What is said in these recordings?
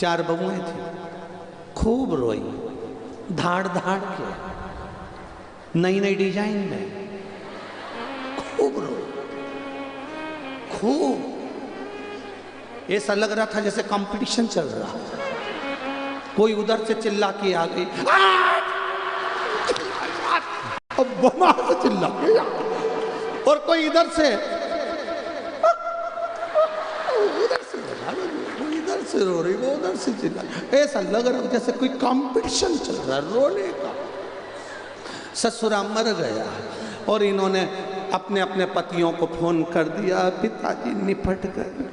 4 बहुएं थी, खूब रोई, धाड़ धाड़ के, नई नई डिजाइन में, खूब रोई, खूब। ऐसा लग रहा था जैसे कंपटीशन चल रहा। कोई उधर से चिल्ला के आ गई, अब बमा से चिल्ला के, और कोई इधर से रो रही, वो उधर से चिल्ला। ऐसा लग रहा जैसे कोई कंपटीशन चल रहा है रोने का। ससुरा मर गया और इन्होंने अपने अपने पतियों को फोन कर दिया, पिताजी निपट गए।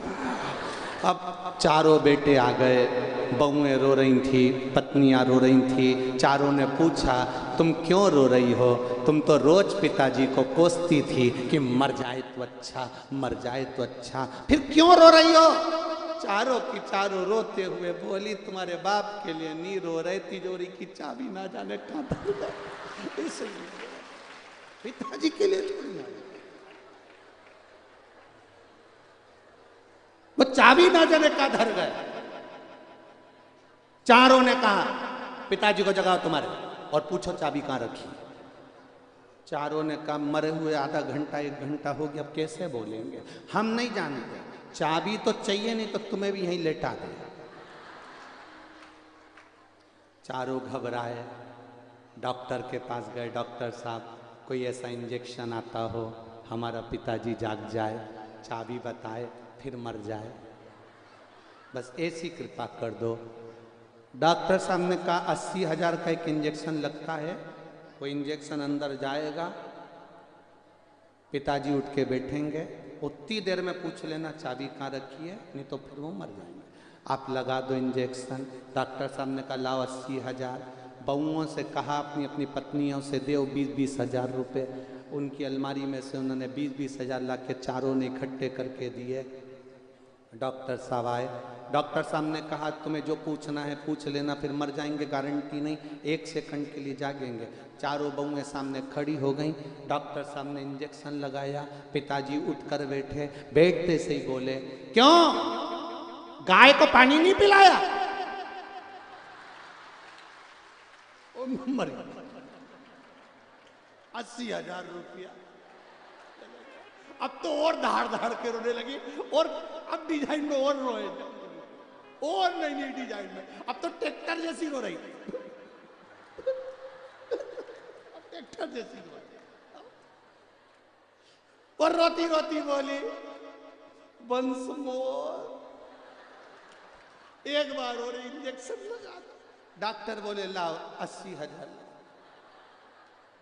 अब चारों बेटे आ गए, बहुएं रो रही थी, पत्नियां रो रही थी। चारों ने पूछा तुम क्यों रो रही हो? तुम तो रोज पिताजी को कोसती थी कि मर जाए तो अच्छा, मर जाए तो अच्छा, फिर क्यों रो रही हो? चारों की चारों रोते हुए बोली तुम्हारे बाप के लिए नहीं रो रहे, तिजोरी की चाबी ना जाने कहां धर गए, इसलिए पिताजी के लिए थोड़ी ना, वो चाबी ना जाने कहां धर गए। चारों ने कहा पिताजी को जगाओ तुम्हारे और पूछो चाबी कहां रखी। चारों ने कहा मरे हुए आधा घंटा 1 घंटा हो गया, अब कैसे बोलेंगे, हम नहीं जानते, चाबी तो चाहिए, नहीं तो तुम्हें भी यहीं लेटा दे। चारों घबराए, डॉक्टर के पास गए, डॉक्टर साहब कोई ऐसा इंजेक्शन आता हो हमारा पिताजी जाग जाए, चाबी बताए, फिर मर जाए, बस ऐसी कृपा कर दो। डॉक्टर साहब ने कहा 80,000 का एक इंजेक्शन लगता है, वो इंजेक्शन अंदर जाएगा, पिताजी उठ के बैठेंगे, उतनी देर में पूछ लेना चाबी कहाँ रखी है, नहीं तो फिर वो मर जाएंगे, आप लगा दो इंजेक्शन। डॉक्टर साहब ने कहा लाओ 80,000। बहुओं से कहा अपनी अपनी पत्नियों से दो 20-20 हजार रुपये। उनकी अलमारी में से उन्होंने 20-20 हजार ला के चारों ने इकट्ठे करके दिए। डॉक्टर साहब आए, डॉक्टर साहब ने कहा तुम्हें जो पूछना है पूछ लेना, फिर मर जाएंगे गारंटी नहीं, 1 सेकंड के लिए जागेंगे। चारों बहुएं सामने खड़ी हो गई, डॉक्टर साहब ने इंजेक्शन लगाया, पिताजी उठकर बैठे, बैठते से ही बोले क्यों गाय को पानी नहीं पिलाया? मर 80,000 रुपया। अब तो और धाड़ धाड़ के रोने लगी, और अब डिजाइन में और रोए, और नई नई डिजाइन में, अब तो ट्रैक्टर जैसी रो रही, अब ट्रैक्टर जैसी रो रही, और रोती रोती बोली वंस मोर, एक बार और इंजेक्शन लगा दो। डॉक्टर बोले लाओ 80,000,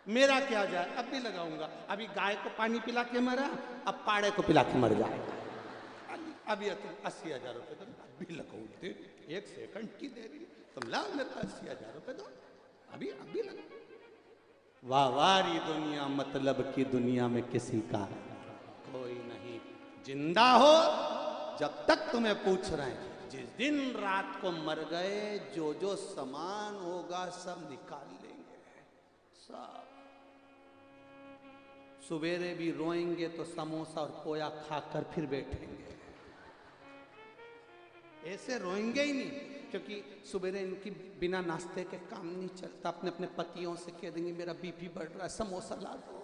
मेरा क्या जाए, अब भी लगाऊंगा, अभी गाय को पानी पिला के मरा, अब पाड़े को पिला के मर जाएगा, अभी तुम 80,000 रुपये दो, अभी लगाओ, 1 सेकंड की देरी, तुम लाओ मेरे को 80,000 रुपये दो, अभी अभी लगाओ। वाहवारी दुनिया, मतलब की दुनिया में किसी का कोई नहीं, जिंदा हो जब तक तुम्हें पूछ रहे हैं, जिस दिन रात को मर गए जो जो सामान होगा सब निकाल लेंगे, सब। सवेरे भी रोएंगे तो समोसा और पोया खाकर फिर बैठेंगे, ऐसे रोएंगे ही नहीं, क्योंकि सवेरे इनकी बिना नाश्ते के काम नहीं चलता। अपने अपने पतियों से कह देंगे मेरा बीपी बढ़ रहा है, समोसा ला दो,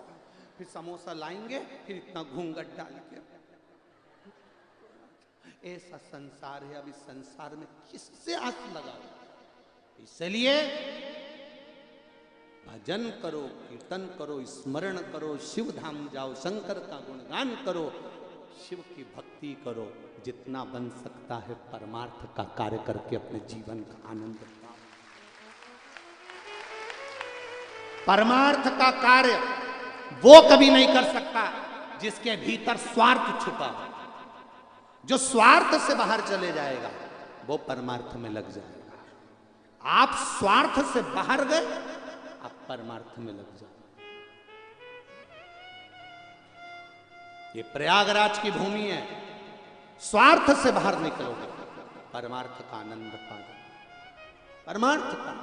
फिर समोसा लाएंगे, फिर इतना घूंघट डाल के। ऐसा संसार है, अब इस संसार में किससे आस लगाओ? इसलिए भजन करो, कीर्तन करो, स्मरण करो, शिव धाम जाओ, शंकर का गुणगान करो, शिव की भक्ति करो, जितना बन सकता है परमार्थ का कार्य करके अपने जीवन का आनंद पाओ। परमार्थ का कार्य वो कभी नहीं कर सकता जिसके भीतर स्वार्थ छुपा हो। जो स्वार्थ से बाहर चले जाएगा वो परमार्थ में लग जाएगा। आप स्वार्थ से बाहर गए, आप परमार्थ में लग जाओ। ये प्रयागराज की भूमि है, स्वार्थ से बाहर निकलोगे परमार्थ का आनंद पाओगे, परमार्थ का।